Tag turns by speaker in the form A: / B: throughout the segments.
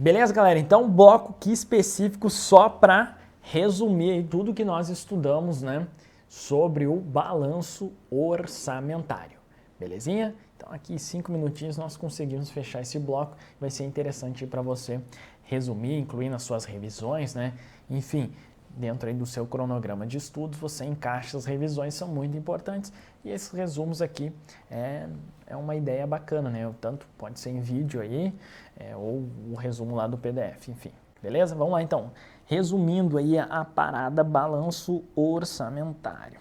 A: Beleza, galera? Então, bloco aqui específico só para resumir aí tudo que nós estudamos, né, sobre o balanço orçamentário. Belezinha? Então, aqui 5 minutinhos nós conseguimos fechar esse bloco. Vai ser interessante para você resumir, incluir nas suas revisões, né? Enfim, dentro aí do seu cronograma de estudos, você encaixa as revisões, são muito importantes. E esses resumos aqui é uma ideia bacana, né? Tanto pode ser em vídeo aí, ou o resumo lá do PDF, enfim. Beleza? Vamos lá então. Resumindo aí a parada balanço orçamentário.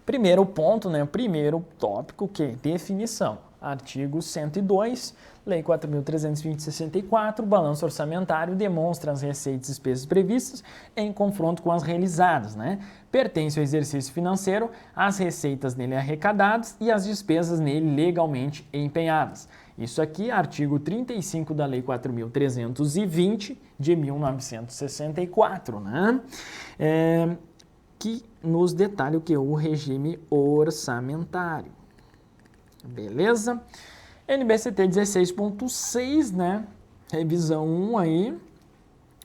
A: Primeiro ponto, né? Primeiro tópico, que é definição. Artigo 102, Lei 4.320/64, balanço orçamentário demonstra as receitas e despesas previstas em confronto com as realizadas, né? Pertence ao exercício financeiro as receitas nele arrecadadas e as despesas nele legalmente empenhadas. Isso aqui, artigo 35 da Lei 4.320 de 1964, né? Que nos detalha o que? O regime orçamentário. Beleza? NBCT 16.6, né? Revisão 1 aí.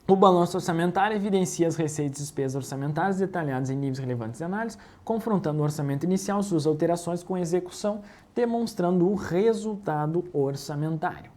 A: O balanço orçamentário evidencia as receitas e despesas orçamentárias detalhadas em níveis relevantes de análise, confrontando o orçamento inicial, suas alterações com a execução, demonstrando o resultado orçamentário.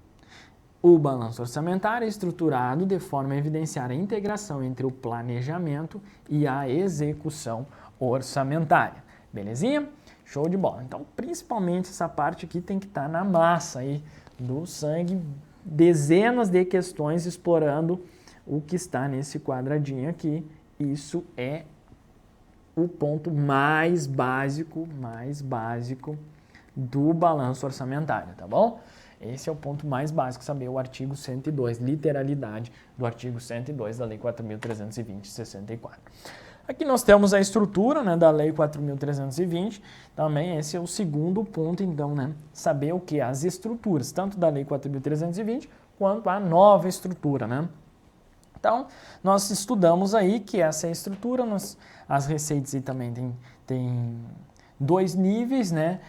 A: O balanço orçamentário é estruturado de forma a evidenciar a integração entre o planejamento e a execução orçamentária. Belezinha? Show de bola. Então, principalmente essa parte aqui tem que estar na massa aí do sangue, dezenas de questões explorando o que está nesse quadradinho aqui. Isso é o ponto mais básico do balanço orçamentário, tá bom? Esse é o ponto mais básico, saber o artigo 102, literalidade do artigo 102 da Lei 4.320/64. Aqui nós temos a estrutura, né, da Lei 4.320, também esse é o segundo ponto, então, né, saber o que? As estruturas, tanto da Lei 4.320 quanto a nova estrutura, né? Então, nós estudamos aí que essa é a estrutura, as receitas aí também tem dois níveis, né?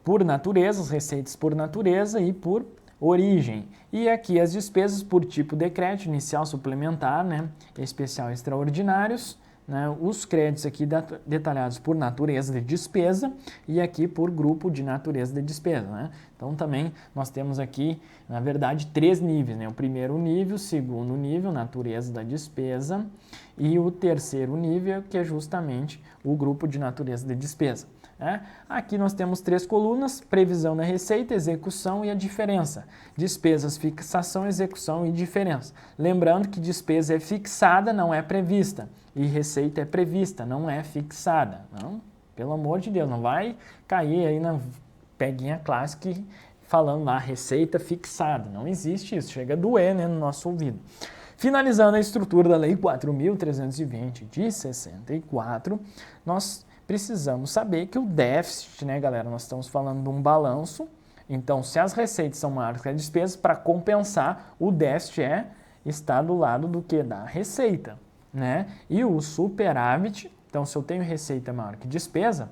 A: Por natureza, as receitas por natureza e por origem. E aqui as despesas por tipo de crédito, inicial, suplementar, né? Especial e extraordinários, né? Os créditos aqui detalhados por natureza de despesa e aqui por grupo de natureza de despesa, né? Então também nós temos aqui, na verdade, 3 níveis, né? O primeiro nível, o segundo nível, natureza da despesa, e o terceiro nível, que é justamente o grupo de natureza de despesa. Aqui nós temos 3 colunas: previsão da receita, execução e a diferença. Despesas, fixação, execução e diferença. Lembrando que despesa é fixada, não é prevista, e receita é prevista, não é fixada. Não, pelo amor de Deus, não vai cair aí na peguinha clássica falando lá receita fixada. Não existe isso, chega a doer, né, no nosso ouvido. Finalizando a estrutura da Lei 4.320 de 64, nós precisamos saber que o déficit, né, galera, nós estamos falando de um balanço, então se as receitas são maiores que as despesas, para compensar, o déficit está do lado do que? Da receita, né? E o superávit, então se eu tenho receita maior que despesa,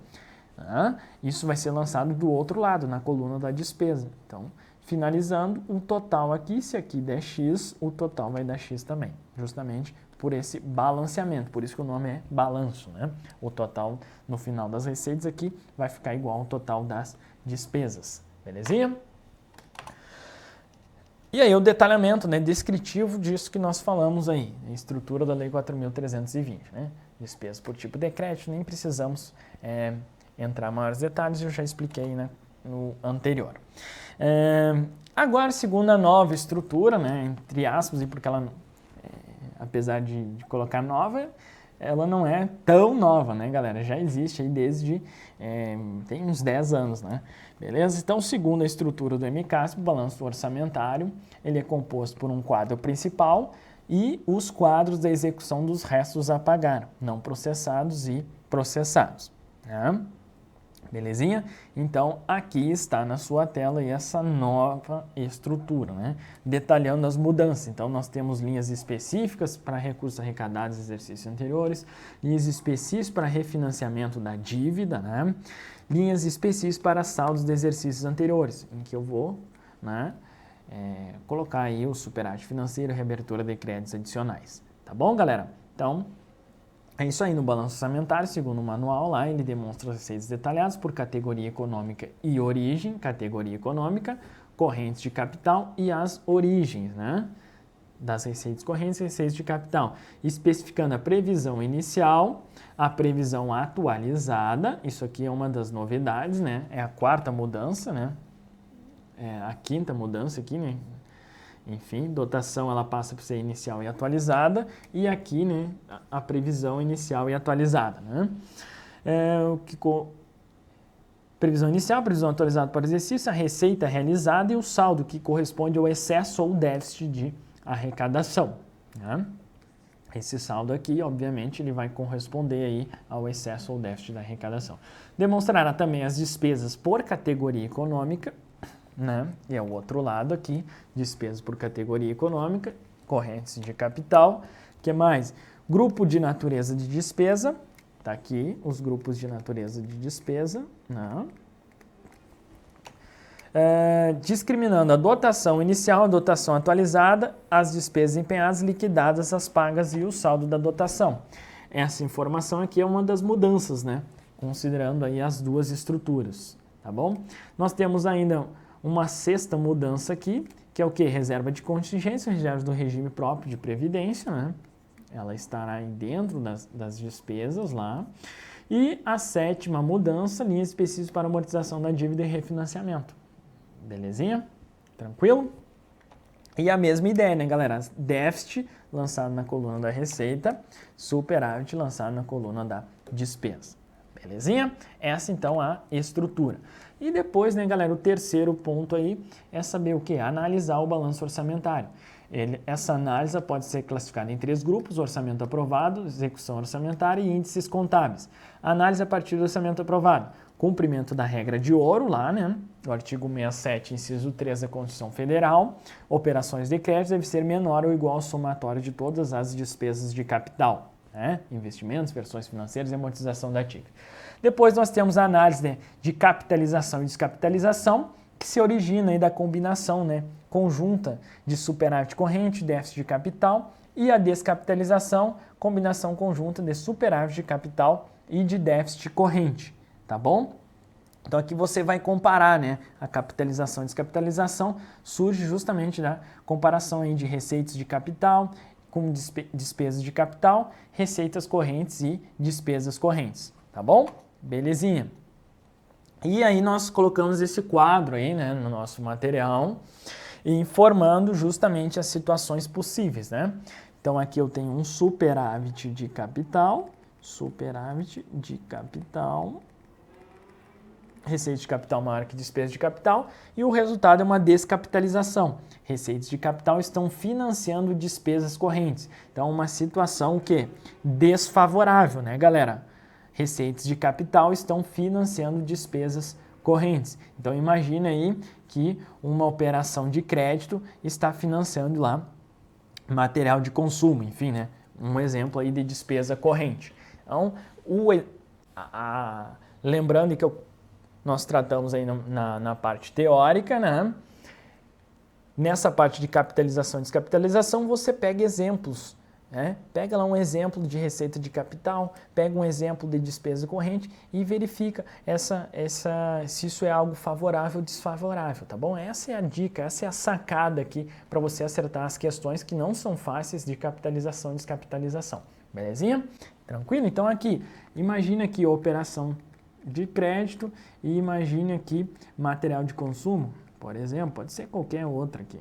A: isso vai ser lançado do outro lado, na coluna da despesa. Então, finalizando, o total aqui, se aqui der X, o total vai dar X também, justamente por esse balanceamento, por isso que o nome é balanço, né? O total no final das receitas aqui vai ficar igual ao total das despesas, belezinha? E aí o detalhamento, né, descritivo disso que nós falamos aí, a estrutura da Lei 4.320, né? Despesas por tipo de crédito, nem precisamos entrar em maiores detalhes, eu já expliquei, né, no anterior. Agora, segundo a nova estrutura, né, entre aspas, e porque ela, apesar de colocar nova, ela não é tão nova, né, galera? Já existe aí desde, tem uns 10 anos, né? Beleza? Então, segundo a estrutura do MCASP, o balanço orçamentário, ele é composto por um quadro principal e os quadros da execução dos restos a pagar, não processados e processados, né? Belezinha? Então, aqui está na sua tela essa nova estrutura, né? Detalhando as mudanças. Então, nós temos linhas específicas para recursos arrecadados em exercícios anteriores, linhas específicas para refinanciamento da dívida, né? Linhas específicas para saldos de exercícios anteriores, em que eu vou, né, colocar aí o superávit financeiro e reabertura de créditos adicionais. Tá bom, galera? Então, é isso aí. No balanço orçamentário, segundo o manual lá, ele demonstra as receitas detalhadas por categoria econômica e origem, categoria econômica, correntes de capital e as origens, né? Das receitas correntes e receitas de capital, especificando a previsão inicial, a previsão atualizada, isso aqui é uma das novidades, né? É a quarta mudança, né? É a quinta mudança aqui, né? Enfim, dotação ela passa por ser inicial e atualizada, e aqui, né, a previsão inicial e atualizada, né? Previsão inicial, previsão atualizada para o exercício, a receita realizada e o saldo, que corresponde ao excesso ou déficit de arrecadação, né? Esse saldo aqui, obviamente, ele vai corresponder aí ao excesso ou déficit da arrecadação. Demonstrará também as despesas por categoria econômica, né? E é o outro lado aqui, despesas por categoria econômica, correntes de capital. O que mais? Grupo de natureza de despesa, tá aqui os grupos de natureza de despesa, né? Discriminando a dotação inicial, a dotação atualizada, as despesas empenhadas, liquidadas, as pagas e o saldo da dotação. Essa informação aqui é uma das mudanças, né? Considerando aí as duas estruturas, tá bom? Nós temos ainda uma sexta mudança aqui, que é o que? Reserva de contingência, reserva do regime próprio de previdência, né? Ela estará aí dentro das despesas lá. E a sétima mudança, linhas específicas para amortização da dívida e refinanciamento. Belezinha? Tranquilo? E a mesma ideia, né, galera? Déficit lançado na coluna da receita, superávit lançado na coluna da despesa. Belezinha? Essa, então, a estrutura. E depois, né, galera, o terceiro ponto aí é saber o quê? Analisar o balanço orçamentário. Essa análise pode ser classificada em 3 grupos: orçamento aprovado, execução orçamentária e índices contábeis. Análise a partir do orçamento aprovado. Cumprimento da regra de ouro lá, né? O artigo 67, inciso 3 da Constituição Federal. Operações de crédito deve ser menor ou igual ao somatório de todas as despesas de capital, né? Investimentos, versões financeiras e amortização da dívida. Depois nós temos a análise, né, de capitalização e descapitalização, que se origina aí da combinação, né, conjunta de superávit corrente, déficit de capital, e a descapitalização, combinação conjunta de superávit de capital e de déficit corrente, tá bom? Então aqui você vai comparar, né, a capitalização e descapitalização, surge justamente da comparação aí de receitas de capital com despesas de capital, receitas correntes e despesas correntes, tá bom? Belezinha. E aí nós colocamos esse quadro aí, né, no nosso material, informando justamente as situações possíveis, né? Então aqui eu tenho um superávit de capital, receita de capital maior que despesa de capital, e o resultado é uma descapitalização. Receitas de capital estão financiando despesas correntes. Então, uma situação o quê? Desfavorável, né, galera? Receitas de capital estão financiando despesas correntes. Então, imagina aí que uma operação de crédito está financiando lá material de consumo, enfim, né? Um exemplo aí de despesa corrente. Então, lembrando que nós tratamos aí na parte teórica, né? Nessa parte de capitalização e descapitalização, você pega exemplos, né? Pega lá um exemplo de receita de capital, pega um exemplo de despesa corrente e verifica se isso é algo favorável ou desfavorável, tá bom? Essa é a dica, essa é a sacada aqui para você acertar as questões que não são fáceis de capitalização e descapitalização. Belezinha? Tranquilo? Então aqui, imagina aqui a operação de crédito e imagine aqui material de consumo, por exemplo, pode ser qualquer outra aqui.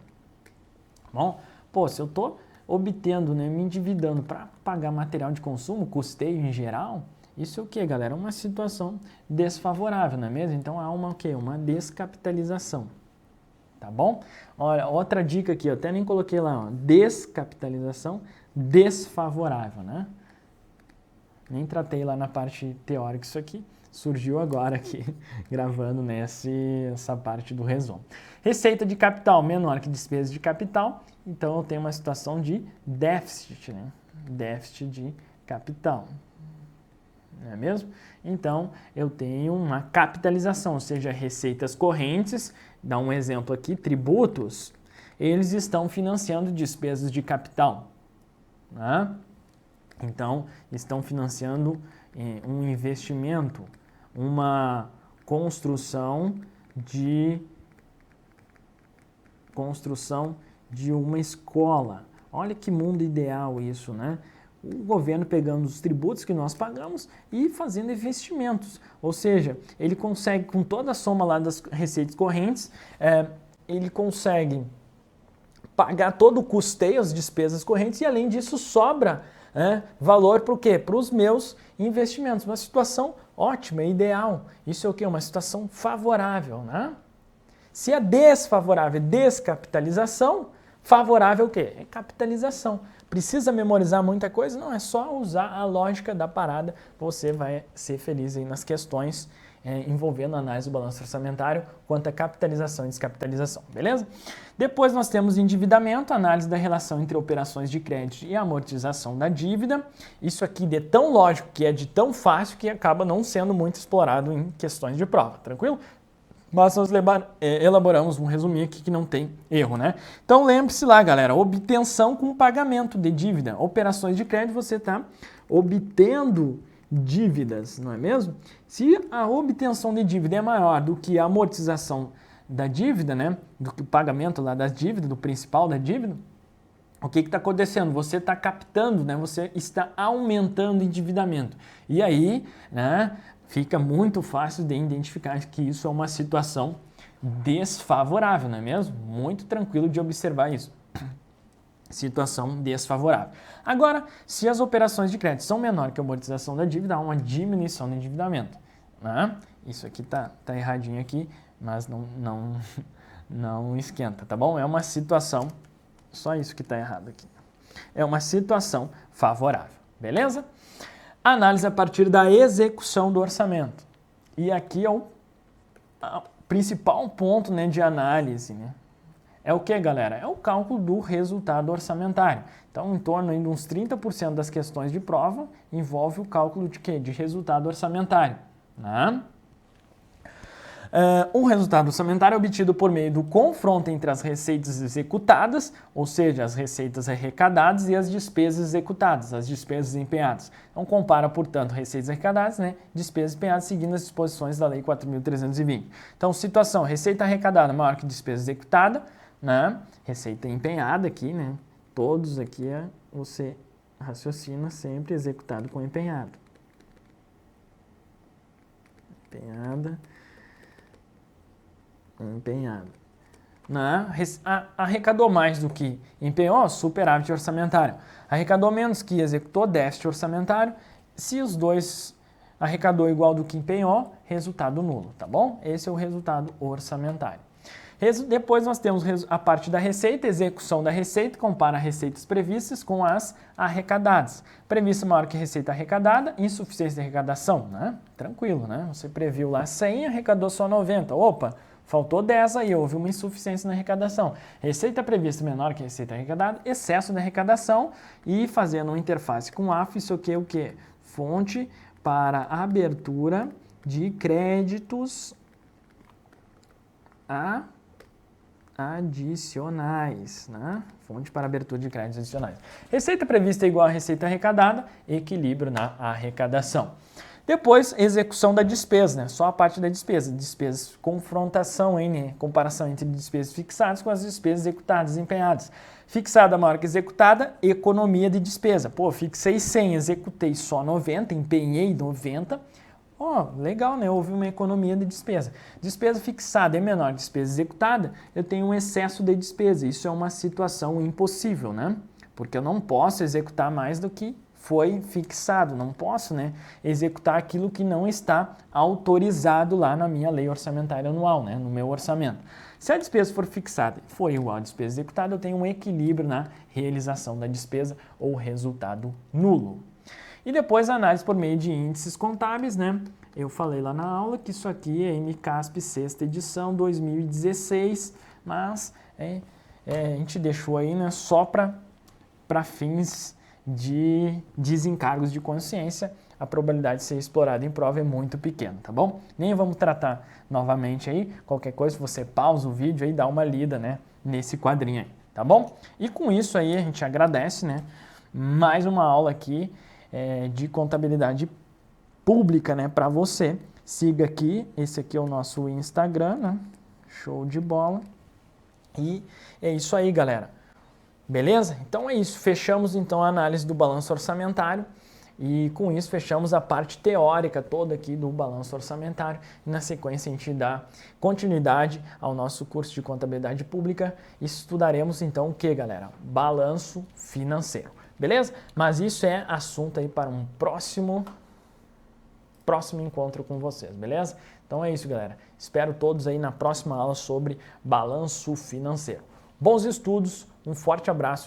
A: Bom, pô, se eu estou obtendo, né, me endividando para pagar material de consumo, custeio em geral, isso é o que, galera? Uma situação desfavorável, não é mesmo? Então há uma descapitalização, tá bom? Olha, outra dica aqui, eu até nem coloquei lá, ó, descapitalização desfavorável, né? Nem tratei lá na parte teórica isso aqui. Surgiu agora aqui, gravando essa parte do resumo. Receita de capital menor que despesa de capital, então eu tenho uma situação de déficit, né? Déficit de capital, não é mesmo? Então, eu tenho uma capitalização, ou seja, receitas correntes, dá um exemplo aqui, tributos, eles estão financiando despesas de capital, né? Então, estão financiando um investimento, uma construção de uma escola. Olha que mundo ideal isso, né? O governo pegando os tributos que nós pagamos e fazendo investimentos. Ou seja, ele consegue, com toda a soma lá das receitas correntes, ele consegue pagar todo o custeio, as despesas correntes, e além disso sobra valor para o quê? Para os meus investimentos. Uma situação ótima, ideal. Isso é o quê? Uma situação favorável, né? Se é desfavorável, descapitalização, favorável o quê? É capitalização. Precisa memorizar muita coisa? Não, é só usar a lógica da parada, você vai ser feliz aí nas questões envolvendo a análise do balanço orçamentário quanto a capitalização e descapitalização, beleza? Depois nós temos endividamento, análise da relação entre operações de crédito e amortização da dívida. Isso aqui é tão lógico, que é de tão fácil, que acaba não sendo muito explorado em questões de prova, tranquilo? Mas nós elaboramos um resuminho aqui que não tem erro, né? Então lembre-se lá, galera, obtenção com pagamento de dívida. Operações de crédito, você está obtendo dívidas, não é mesmo? Se a obtenção de dívida é maior do que a amortização da dívida, né? Do que o pagamento lá das dívidas, do principal da dívida, o que está acontecendo? Você está captando, né? Você está aumentando o endividamento. E aí, né? Fica muito fácil de identificar que isso é uma situação desfavorável, não é mesmo? Muito tranquilo de observar isso. Situação desfavorável. Agora, se as operações de crédito são menores que a amortização da dívida, há uma diminuição do endividamento, né? Isso aqui tá erradinho aqui, mas não esquenta, tá bom? É uma situação, só isso que está errado aqui. É uma situação favorável, beleza? Análise a partir da execução do orçamento. E aqui é o principal ponto, né, de análise, né? É o que, galera? É o cálculo do resultado orçamentário. Então, em torno de uns 30% das questões de prova envolve o cálculo de quê? De resultado orçamentário, né? O resultado orçamentário é obtido por meio do confronto entre as receitas executadas, ou seja, as receitas arrecadadas, e as despesas executadas, as despesas empenhadas. Então, compara, portanto, receitas arrecadadas, né, despesas empenhadas, seguindo as disposições da Lei 4.320. Então, situação, receita arrecadada maior que despesa executada, né, receita empenhada aqui, né, todos aqui você raciocina sempre executado com empenhado. Empenhada. Arrecadou mais do que empenhou, superávit orçamentário. Arrecadou menos que executou, déficit orçamentário. Se os dois arrecadou igual do que empenhou, resultado nulo, tá bom? Esse é o resultado orçamentário. Depois nós temos a parte da receita, execução da receita, compara receitas previstas com as arrecadadas. Prevista maior que receita arrecadada, insuficiência de arrecadação, né? Tranquilo, né? Você previu lá 100, arrecadou só 90. Opa, faltou 10 aí, houve uma insuficiência na arrecadação. Receita prevista menor que receita arrecadada, excesso de arrecadação, e fazendo uma interface com AF, isso aqui é o quê? Fonte para abertura de créditos adicionais, né? Fonte para abertura de créditos adicionais. Receita prevista é igual a receita arrecadada, equilíbrio na arrecadação. Depois, execução da despesa, né? Só a parte da despesa. Despesas, confrontação, né? Comparação entre despesas fixadas com as despesas executadas, empenhadas. Fixada maior que executada, economia de despesa. Pô, fixei 100, executei só 90, empenhei 90. Legal, né? Houve uma economia de despesa. Despesa fixada é menor que despesa executada, eu tenho um excesso de despesa. Isso é uma situação impossível, né? Porque eu não posso executar mais do que foi fixado. Não posso, né, executar aquilo que não está autorizado lá na minha lei orçamentária anual, né, no meu orçamento. Se a despesa for fixada e for igual à despesa executada, eu tenho um equilíbrio na realização da despesa ou resultado nulo. E depois a análise por meio de índices contábeis, né? Eu falei lá na aula que isso aqui é MCASP 6ª edição 2016, mas a gente deixou aí, né, só para fins de desencargos de consciência. A probabilidade de ser explorado em prova é muito pequena, tá bom? Nem vamos tratar novamente aí. Qualquer coisa, você pausa o vídeo aí, dá uma lida, né, nesse quadrinho aí, tá bom? E com isso aí a gente agradece, né? Mais uma aula aqui de contabilidade pública, né, para você. Siga aqui, esse aqui é o nosso Instagram, né? Show de bola. E é isso aí, galera. Beleza? Então é isso. Fechamos então a análise do balanço orçamentário e com isso fechamos a parte teórica toda aqui do balanço orçamentário. E na sequência a gente dá continuidade ao nosso curso de contabilidade pública e estudaremos então o que, galera? Balanço financeiro. Beleza? Mas isso é assunto aí para um próximo encontro com vocês, beleza? Então é isso, galera. Espero todos aí na próxima aula sobre balanço financeiro. Bons estudos, um forte abraço